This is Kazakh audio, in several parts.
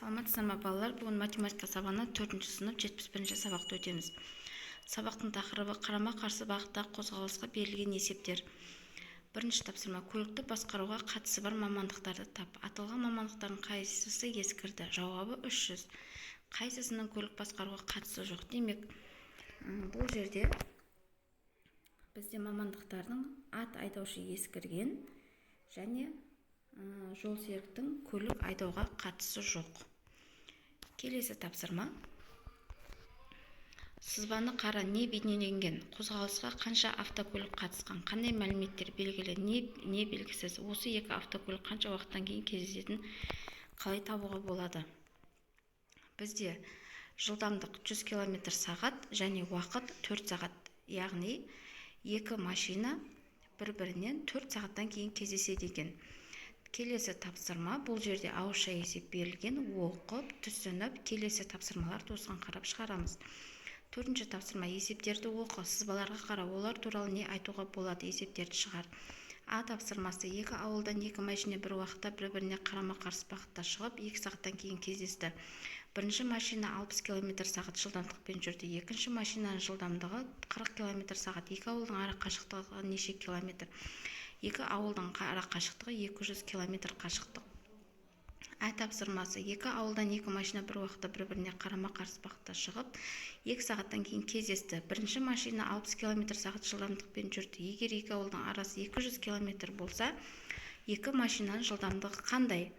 Саламатсыздар ма балалар? Бүгін математика сабағына 4-ші сынып 71-ші сабақты өтеміз. Сабақтың тақырыбы қарама-қарсы бағыттағы қозғалысқа берілген есептер. Бірінші тапсырма: көлікті басқаруға қатысы бар мамандықтарды тап. Аталған мамандықтардың қайсысы ескірді? Жауабы 300. Қайсысының көлік басқаруға қатысы жоқ? Демек, бұл жерде бізде мамандықтардың ат айдаушы ескірген және жолсеріктің көлік айдауға қатысы жоқ. Келесі тапсырма: сызбаны қара, не бейнеленген? Қозғалысқа қанша автокөлік қатысқан? Қандай мәліметтер белгілі, не белгісіз? Осы екі автокөлік қанша уақыттан кейін кездесетінін қалай табуға болады? Бізде жылдамдық 100 км/сағат және уақыт 4 сағат, яғни екі машина бір-бірінен 4 сағаттан кейін кездеседі екен. Келесі тапсырма: бұл жерде ауызша есеп берілген, оқып, түсініп, келесі тапсырмаларды осыған қарап шығарамыз. 4-ші тапсырма: есептерді оқы, сызбаларға қара, олар туралы не айтуға болады, есептерді шығар. А тапсырмасы: екі ауылдан екі машина бір уақытта бір-біріне қарама-қарсы бағытта шығып, 2 сағаттан кейін кездесті. Бірінші машина 60 км/сағат жылдамдықпен жүрді, екінші машинаның жылдамдығы 40 км/сағат. Екі ауылдың ара қашықтығы неше километр? Екі ауылдың ара қашықтығы 200 км қашықтық. А тапсырмасы: екі ауылдан екі машина бір уақытта бір-біріне қарама-қарсы бағытта шығып, 2 сағаттан кейін кездесті. Бірінші машина 60 км/сағат жылдамдықпен жүрді. Егер екі ауылдың арасы 200 км болса, екі машинаның жылдамдығы қандай?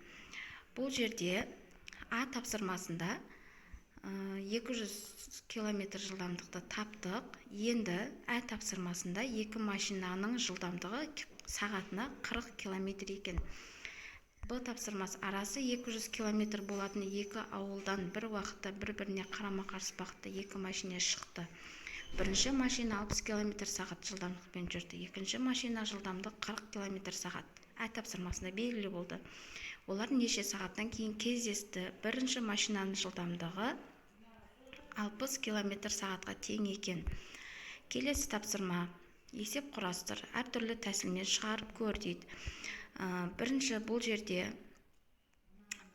Бұл жерде А тапсырмасында 200 км жылдамдықты таптық. Енді А тапсырмасында екі машинаның жылдамдығы сағатына 40 км екен. Б тапсырмасы: арасы 200 км болатын екі ауылдан бір уақытта бір-біріне қарама-қарсы бағытта екі машина шықты. Бірінші машина 60 км/сағат жылдамдықпен жүрді, екінші машина жылдамдық 40 км/сағат. А тапсырмасында белгілі болды. Олар неше сағаттан кейін кездесті? Бірінші машинаның жылдамдығы 60 км/сағатқа тең екен. Келесі тапсырма: есеп құрастыр, әртүрлі тәсілмен шығарып көр дейді. Бұл жерде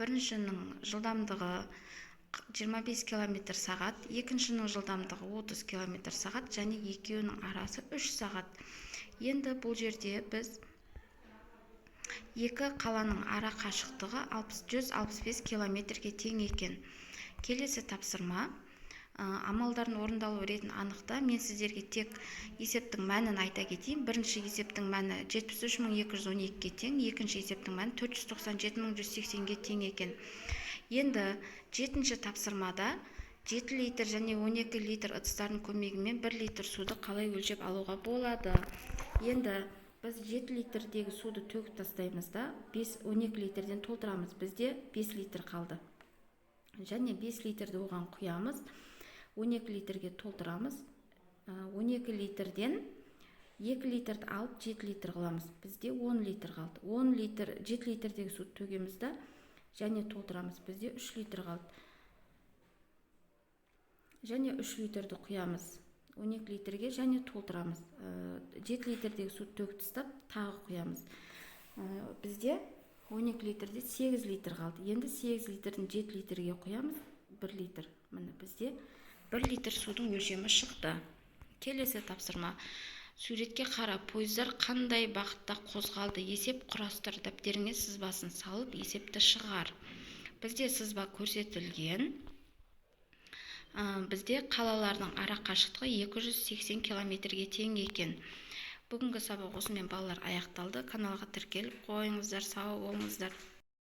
біріншінің жылдамдығы 25 км/сағат, екіншінің жылдамдығы 30 км/сағат және екеуінің арасы 3 сағат. Енді бұл жерде біз екі қаланың ара қашықтығы 165 км-ге тең екен. Келесі тапсырма: амалдардың орындалу ретін анықта. Мен сіздерге тек есептің мәнін айта кетейін. Бірінші есептің мәні 73212-ге тең, екінші есептің мәні 497.180-ге тең екен. Енді 7-ші тапсырмада 7 литр және 12 литр ыдыстардың көмегімен 1 литр суды қалай өлшеп алуға болады? Енді біз 7 литрдегі суды төгіп тастаймыз да, 12 литрден толтырамыз. Бізде 5 литр қалды. Және 5 литрді оған құямыз. 12 литрге толтырамыз. 12 литрден 2 литрді алып 7 литр қыламыз. Бізде 10 литр қалды. 7 литрдегі суды төгеміз да және толтырамыз. Бізде 3 литр қалды. Және 3 литрді құямыз. 12 литрге және толтырамыз. 7 литрдегі суды төгіп тастап, тағы құямыз. Бізде 12 литрде 8 литр қалды. Енді 8 литрден 7 литрге құямыз. 1 литр. Міне бізде 1 литр судың өлшемі шықты. Келесі тапсырма: суретке қара, пойыздар қандай бағытта қозғалды? Есеп құрастыр. Дәптеріңе сызбасын салып, есепті шығар. Бізде сызба көрсетілген. Бізде қалалардың ара қашықтығы 280 км-ге тең екен. Бүгінгі сабақ осымен балалар аяқталды. Каналға тіркеліп қойыңыздар. Сау болыңыздар.